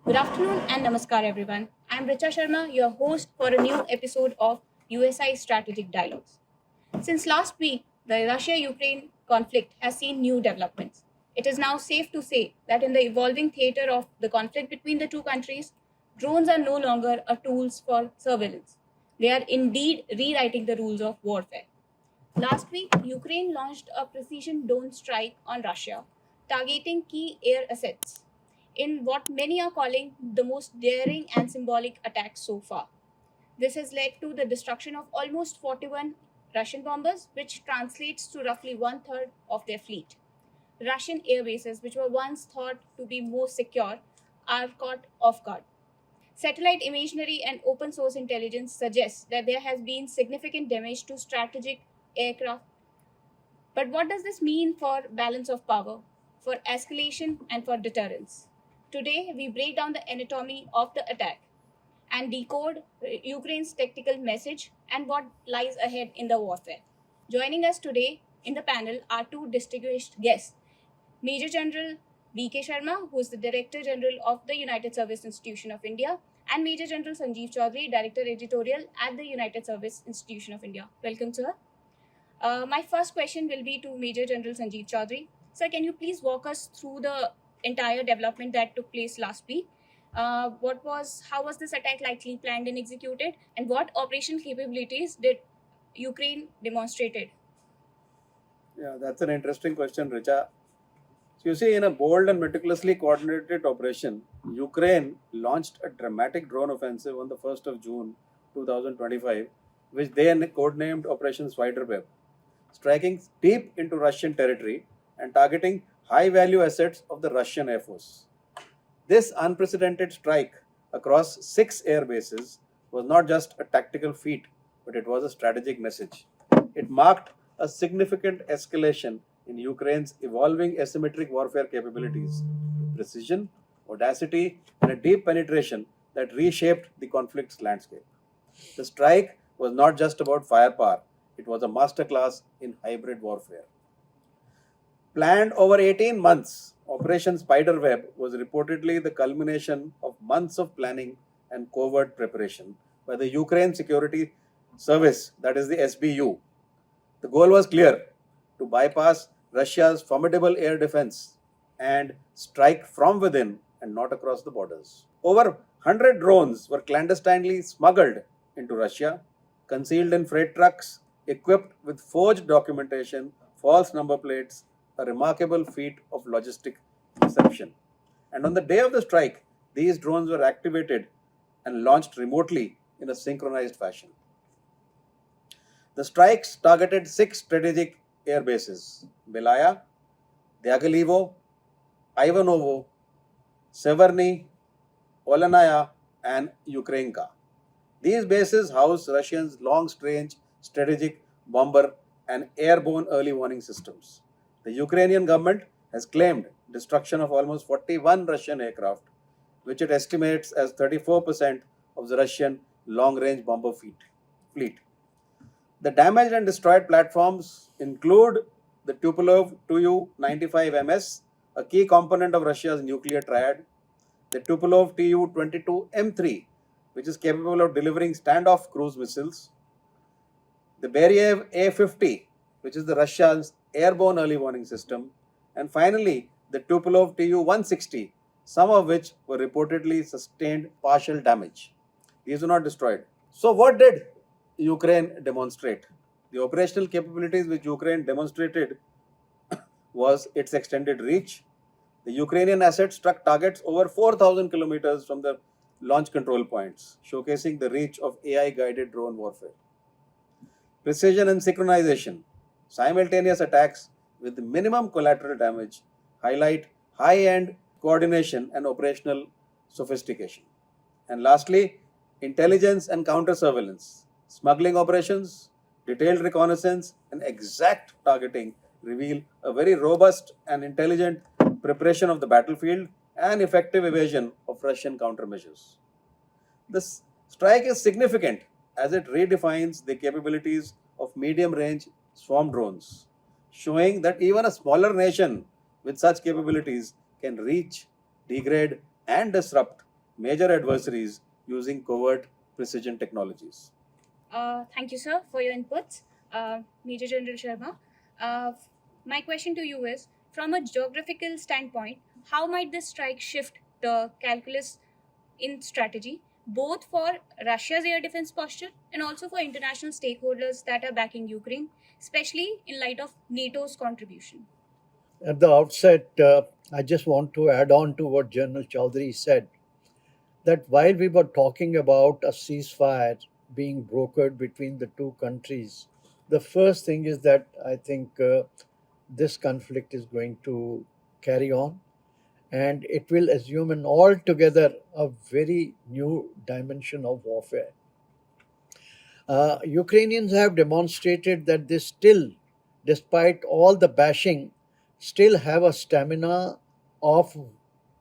Good afternoon and namaskar, everyone. I'm Richa Sharma, your host for a new episode of USI Strategic Dialogues. Since last week, the Russia Ukraine conflict has seen new developments. It is now safe to say that in the evolving theater of the conflict between the two countries, drones are no longer a tools for surveillance. They are indeed rewriting the rules of warfare. Last week, Ukraine launched a precision drone strike on Russia, targeting key air assets in what many are calling the most daring and symbolic attack so far. This has led to the destruction of almost 41 Russian bombers, which translates to roughly one third of their fleet. Russian air bases, which were once thought to be more secure, are caught off guard. Satellite imagery and open source intelligence suggests that there has been significant damage to strategic aircraft. But what does this mean for balance of power, for escalation, and for deterrence? Today, we break down the anatomy of the attack and decode Ukraine's tactical message and what lies ahead in the warfare. Joining us today in the panel are two distinguished guests: Major General B.K. Sharma, who is the Director General of the United Service Institution of India, and Major General Sanjeev Chaudhary, Director Editorial at the United Service Institution of India. Welcome, sir. My first question will be to Major General Sanjeev Chaudhary. Sir, can you please walk us through the entire development that took place last week? How was this attack likely planned and executed, and what operational capabilities did Ukraine demonstrated? Yeah, that's an interesting question, Richa. So you see, in a bold and meticulously coordinated operation, Ukraine launched a dramatic drone offensive on the 1st of June 2025, which they codenamed Operation Spiderweb, striking deep into Russian territory and targeting high-value assets of the Russian Air Force. This unprecedented strike across 6 air bases was not just a tactical feat, but it was a strategic message. It marked a significant escalation in Ukraine's evolving asymmetric warfare capabilities, precision, audacity, and a deep penetration that reshaped the conflict's landscape. The strike was not just about firepower, it was a masterclass in hybrid warfare. Planned over 18 months, Operation Spiderweb was reportedly the culmination of months of planning and covert preparation by the Ukraine Security Service, that is the SBU. The goal was clear: to bypass Russia's formidable air defense and strike from within and not across the borders. Over 100 drones were clandestinely smuggled into Russia, concealed in freight trucks, equipped with forged documentation, false number plates, a remarkable feat of logistic deception. And on the day of the strike, these drones were activated and launched remotely in a synchronized fashion. The strikes targeted 6 strategic air bases: Belaya, Dyagalivo, Ivanovo, Severny, Olenaya, and Ukrainka. These bases house Russians' long-range strategic bomber and airborne early warning systems. The Ukrainian government has claimed destruction of almost 41 Russian aircraft, which it estimates as 34% of the Russian long-range bomber fleet. The damaged and destroyed platforms include the Tupolev Tu-95MS, a key component of Russia's nuclear triad, the Tupolev Tu-22M3, which is capable of delivering standoff cruise missiles, the Beriev A-50, which is the Russia's airborne early warning system, and finally the Tupolev Tu-160, some of which were reportedly sustained partial damage. These were not destroyed. So what did Ukraine demonstrate? The operational capabilities which Ukraine demonstrated was its extended reach. The Ukrainian assets struck targets over 4,000 kilometers from the launch control points, showcasing the reach of AI-guided drone warfare. Precision and synchronization, simultaneous attacks with minimum collateral damage, highlight high-end coordination and operational sophistication. And lastly, intelligence and counter surveillance, smuggling operations, detailed reconnaissance, and exact targeting reveal a very robust and intelligent preparation of the battlefield and effective evasion of Russian countermeasures. This strike is significant as it redefines the capabilities of medium range swarm drones, showing that even a smaller nation with such capabilities can reach, degrade, and disrupt major adversaries using covert precision technologies. Thank you, sir, for your inputs. Major General Sharma. Uh, my question to you is, from a geographical standpoint, how might this strike shift the calculus in strategy, both for Russia's air defense posture and also for international stakeholders that are backing Ukraine, especially in light of NATO's contribution? At the outset, I just want to add on to what General Chaudhary said, that while we were talking about a ceasefire being brokered between the two countries, the first thing is that I think this conflict is going to carry on, and it will assume an altogether a very new dimension of warfare. Ukrainians have demonstrated that they still, despite all the bashing, still have a stamina of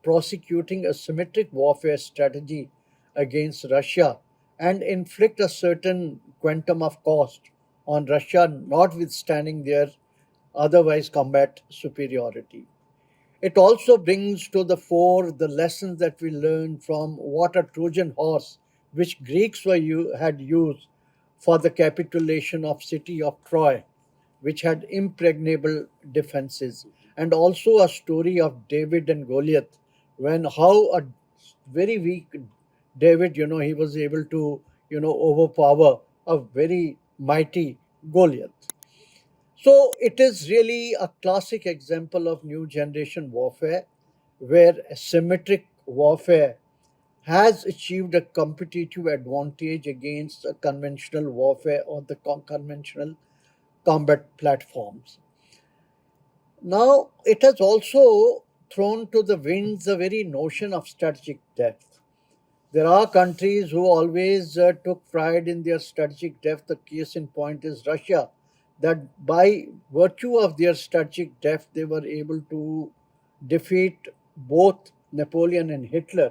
prosecuting a symmetric warfare strategy against Russia and inflict a certain quantum of cost on Russia, notwithstanding their otherwise combat superiority. It also brings to the fore the lessons that we learned from what a Trojan horse, which Greeks had used for the capitulation of city of Troy, which had impregnable defenses, and also a story of David and Goliath, when how a very weak David, he was able to, overpower a very mighty Goliath. So it is really a classic example of new generation warfare where asymmetric warfare has achieved a competitive advantage against a conventional warfare or the conventional combat platforms. Now, it has also thrown to the winds the very notion of strategic depth. There are countries who always took pride in their strategic depth. The case in point is Russia, that by virtue of their strategic depth, they were able to defeat both Napoleon and Hitler.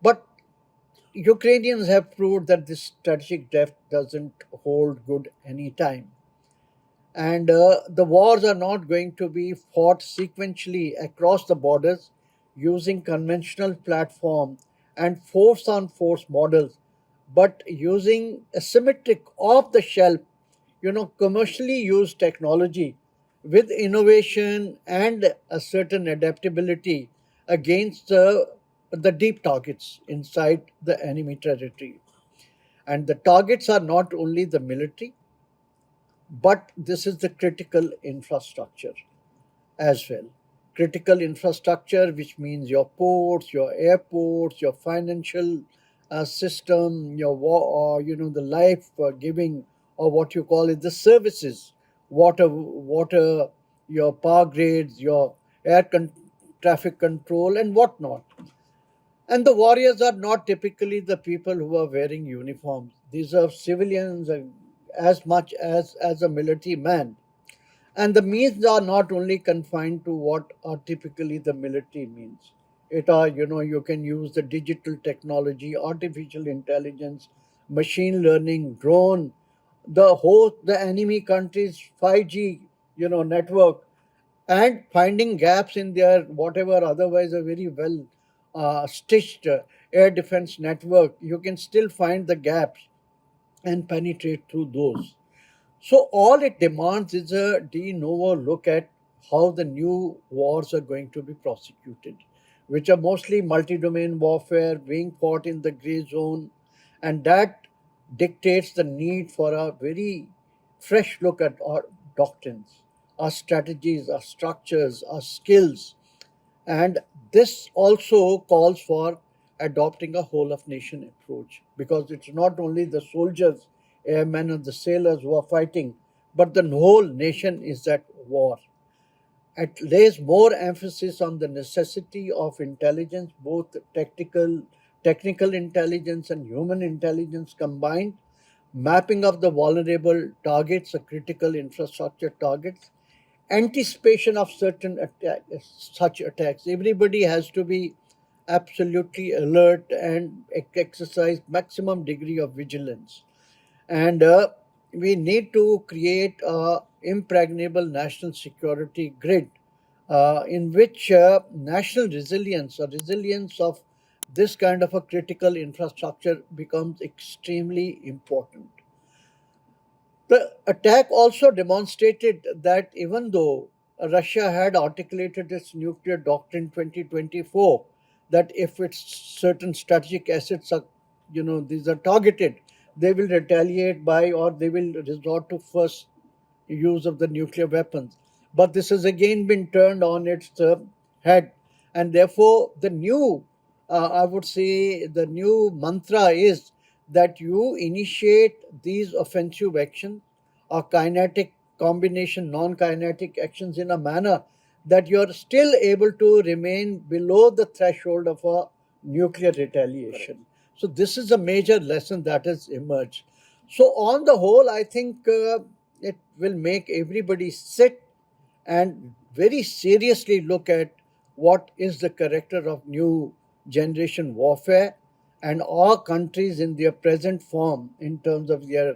But Ukrainians have proved that this strategic depth doesn't hold good any time. And the wars are not going to be fought sequentially across the borders using conventional platforms and force on force models, but using asymmetric off the shelf, commercially used technology with innovation and a certain adaptability against the deep targets inside the enemy territory. And the targets are not only the military, but this is the critical infrastructure as well. Critical infrastructure, which means your ports, your airports, your financial system, the life giving, or what you call it, the services, water, your power grids, your traffic control, and whatnot. And the warriors are not typically the people who are wearing uniforms. These are civilians as much as a military man. And the means are not only confined to what are typically the military means. It are, you can use the digital technology, artificial intelligence, machine learning, drone, the enemy countries' 5G, network, and finding gaps in their whatever otherwise a very well stitched air defense network. You can still find the gaps and penetrate through those. So all it demands is a de novo look at how the new wars are going to be prosecuted, which are mostly multi-domain warfare being fought in the gray zone, and that dictates the need for a very fresh look at our doctrines, our strategies, our structures, our skills, and this also calls for adopting a whole of nation approach, because it's not only the soldiers, airmen, and the sailors who are fighting, but the whole nation is at war. It lays more emphasis on the necessity of intelligence, both technical intelligence and human intelligence combined, mapping of the vulnerable targets, the critical infrastructure targets, anticipation of such attacks. Everybody has to be absolutely alert and exercise maximum degree of vigilance. And we need to create a impregnable national security grid in which national resilience or resilience of this kind of a critical infrastructure becomes extremely important. The attack also demonstrated that even though Russia had articulated its nuclear doctrine 2024, that if its certain strategic assets are, these are targeted, they will retaliate by, or they will resort to first use of the nuclear weapons. But this has again been turned on its head, and therefore I would say, the new mantra is that you initiate these offensive actions or kinetic combination, non-kinetic actions in a manner that you are still able to remain below the threshold of a nuclear retaliation. So this is a major lesson that has emerged. So on the whole, I think it will make everybody sit and very seriously look at what is the character of new generation warfare, and our countries in their present form in terms of their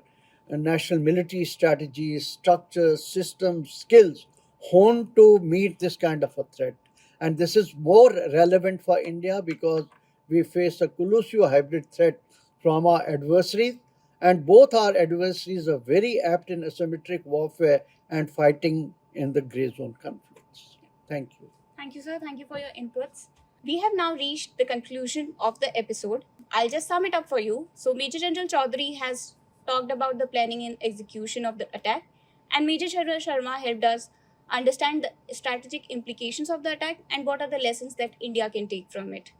national military strategies, structures, systems, skills honed to meet this kind of a threat. And this is more relevant for India because we face a collusive hybrid threat from our adversaries, and both our adversaries are very apt in asymmetric warfare and fighting in the gray zone conflicts. Thank you. Thank you, sir. Thank you for your inputs. We have now reached the conclusion of the episode. I'll just sum it up for you. So, Major General Chaudhary has talked about the planning and execution of the attack, and Major General Sharma helped us understand the strategic implications of the attack and what are the lessons that India can take from it.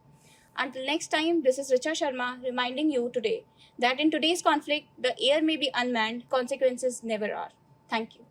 Until next time, this is Richa Sharma reminding you today that in today's conflict, the air may be unmanned, consequences never are. Thank you.